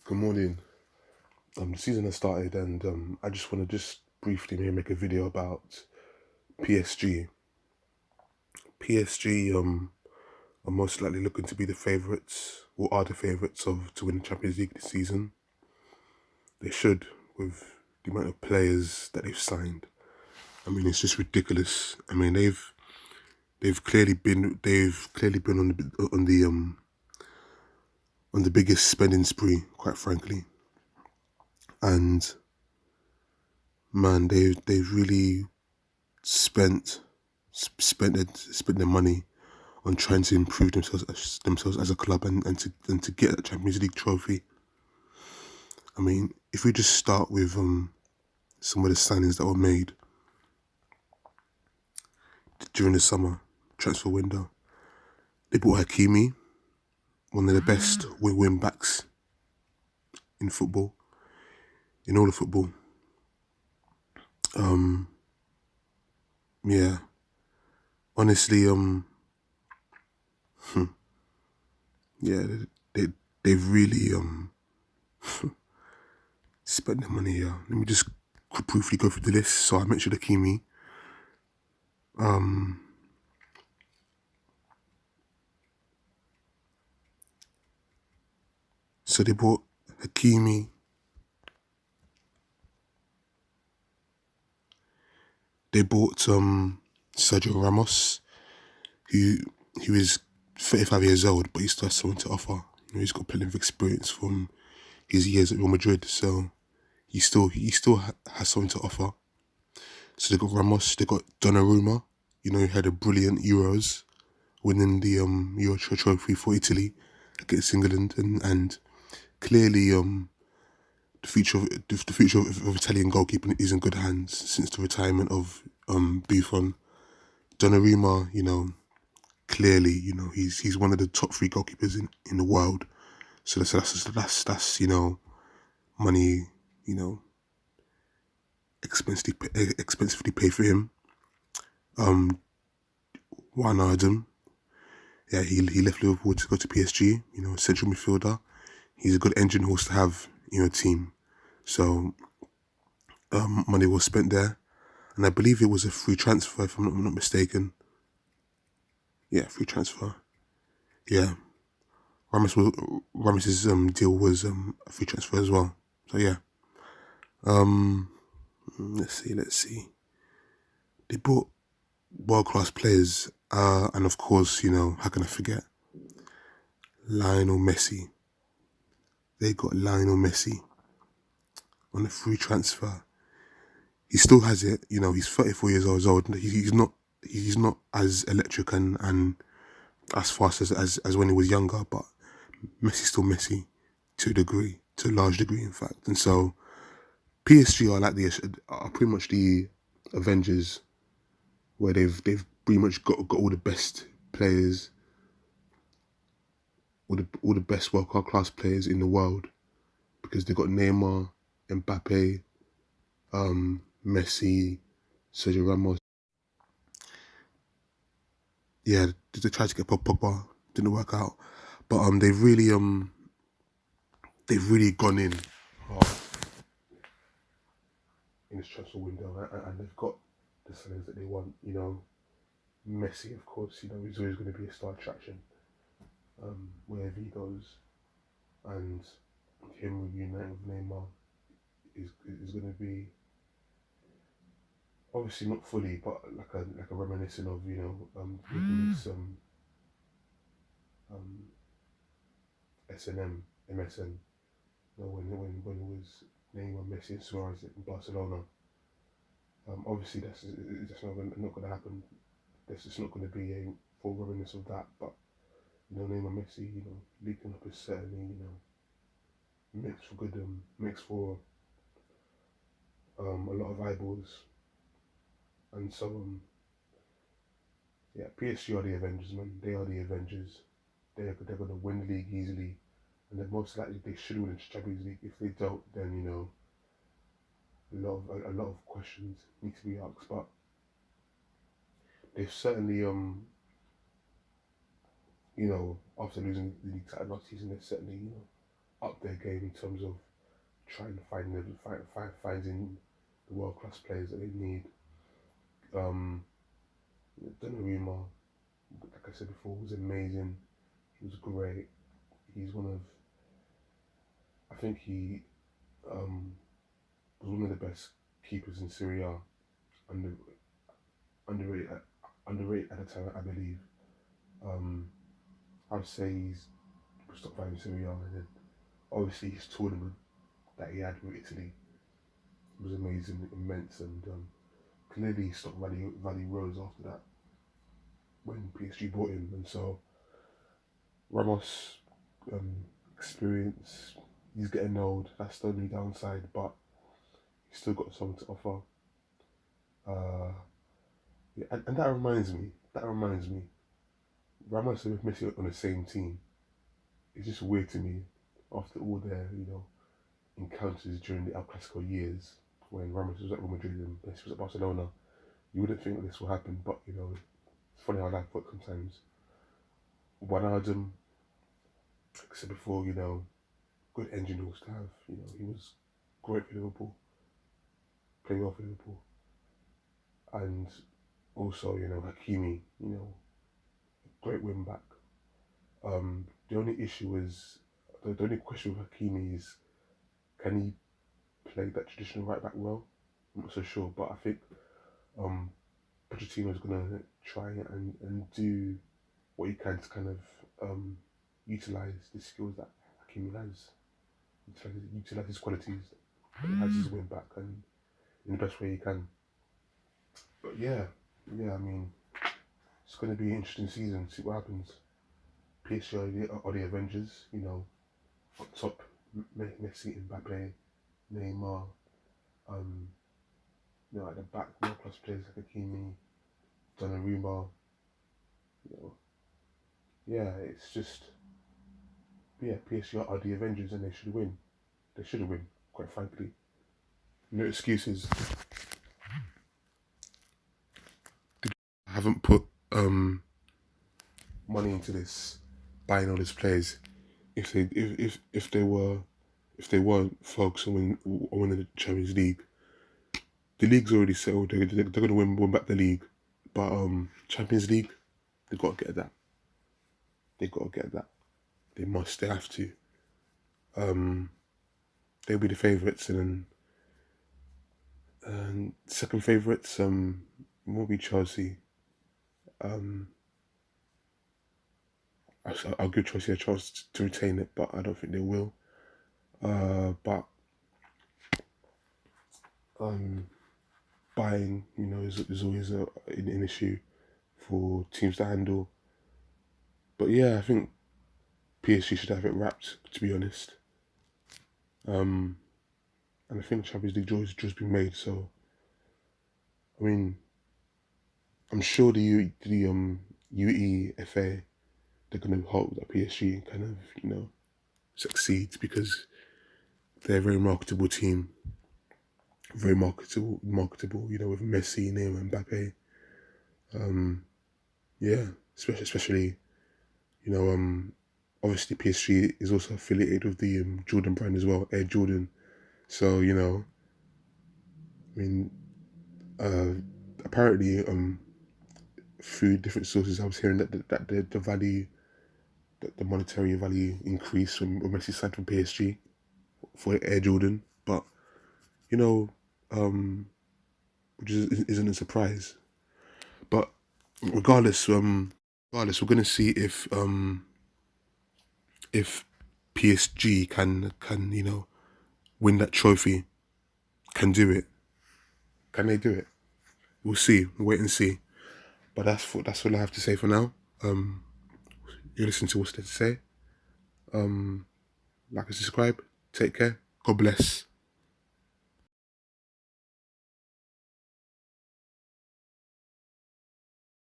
Good morning. The season has started, and I just want to just briefly maybe make a video about PSG. PSG are most likely looking to be the favourites, or are the favourites of to win the Champions League this season. They should, with the amount of players that they've signed. I mean, it's just ridiculous. I mean, they've clearly been on the biggest spending spree, quite frankly, and man, they've really spent spent their money on trying to improve themselves as a club and to get a Champions League trophy. I mean, if we just start with some of the signings that were made during the summer transfer window, they bought Hakimi, one of the best win backs in football, in all of football. Yeah, honestly, yeah, they they've really spent their money here. Let me just briefly go through the list. So I mentioned Hakimi. So they bought Hakimi. They bought Sergio Ramos, who who is 35 years old, but he still has something to offer. You know, he's got plenty of experience from his years at Real Madrid, so he still has something to offer. So they got Ramos, they got Donnarumma, you know, who had a brilliant Euros, winning the Euro trophy for Italy against England, and clearly the future of Italian goalkeeping is in good hands since the retirement of Buffon. Donnarumma, you know, clearly, you know, he's one of the top three goalkeepers in the world. So that's you know, money, you know, expensively paid for him. Wijnaldum, yeah, he left Liverpool to go to PSG. You know, central midfielder. He's a good engine horse to have in your team. So money was spent there, and I believe it was a free transfer if I'm not mistaken. Yeah, free transfer. Yeah, Ramos's deal was a free transfer as well. So yeah, let's see. They bought world class players, and of course, you know, how can I forget Lionel Messi? They got Lionel Messi on a free transfer. He still has it, you know. He's 34 years old. He's not as electric and as fast as when he was younger, but Messi's still Messi to a degree, to a large degree, in fact. And so PSG are pretty much the Avengers, where they've pretty much got all the best players, all the best world class players in the world, because they got Neymar, Mbappe, Messi, Sergio Ramos. Yeah, they tried to get Pogba, didn't work out, but they've really gone in hard in this transfer window, and they've got the signings that they want. You know, Messi, of course, you know, he's always going to be a star attraction wherever he goes, and him reuniting with Neymar is going to be obviously not fully, but like a reminiscent of, you know, this um SNM MSN, you know, when it was Neymar, Messi, and Suarez in Barcelona. Obviously that's not gonna happen. This is not gonna be a full reminiscence of that, but you know, Neymar, Messi, you know, linking up is certainly, you know, makes for a lot of eyeballs, and so yeah, PSG are the Avengers, man. They are the Avengers. They're gonna win the league easily, and then most likely they should win the Champions League. If they don't, then you know, a lot of questions need to be asked. But they've certainly you know, after losing the league title last season, they've certainly, you know, up their game in terms of trying to finding the world class players that they need. Um, Donnarumma, like I said before, was amazing. He was great. He's one of, I think he was one of the best keepers in Serie A. Under, underrated, underrated at the time, I believe. Um, I'd say he's stopped playing Serie A, and then obviously his tournament that he had with Italy was amazing, immense, and clearly he stopped Valley Rose after that when PSG bought him, and so Ramos experience, he's getting old. That's the only downside, but he's still got something to offer. Yeah, and that reminds me. Ramos and Messi on the same team. It's just weird to me after all their encounters during the El Clasico years when Ramos was at Real Madrid and Messi was at Barcelona. You wouldn't think that this will happen, but it's funny how life works sometimes. Wijnaldum, like I said before, good engine rules to have. He was great for Liverpool, played well for Liverpool, and also Hakimi, great win back. The only issue is the only question with Hakimi is, can he play that traditional right back well? I'm not so sure, but I think Pochettino is gonna try and do what he can to kind of utilize the skills that Hakimi has, utilize his qualities that he has his win back and in the best way he can. But yeah, I mean, it's going to be an interesting season. See what happens. PSG are the Avengers, up top, Messi, Mbappe, Neymar, at the back, world class players like Hakimi, Donnarumma, yeah, it's just, yeah, PSG are the Avengers and they should win. They should win, quite frankly. No excuses. I haven't put money into this, buying all these players. If they weren't focused on winning the Champions League, the league's already settled. They're going to win back the league, but Champions League, they got to get that. They got to get that. They must. They have to. They'll be the favourites, and second favourites will be Chelsea. I'll give Chelsea a chance to retain it, but I don't think they will. But buying, is always an issue for teams to handle. But yeah, I think PSG should have it wrapped, to be honest. And I think the Champions League draw has just been made, so I mean, I'm sure the UEFA, they're going to hope that PSG kind of succeeds because they're a very marketable team, very marketable, with Messi, Neymar, and Mbappe. Yeah, especially, obviously PSG is also affiliated with the Jordan brand as well, Air Jordan. So I mean, apparently through different sources, I was hearing that the value, the monetary value increased when Messi signed from PSG for Air Jordan, but which isn't a surprise. But regardless, we're gonna see if PSG can win that trophy, can do it. Can they do it? We'll see. Wait and see. But that's all I have to say for now. You listen to what's there to say. Like and subscribe. Take care. God bless.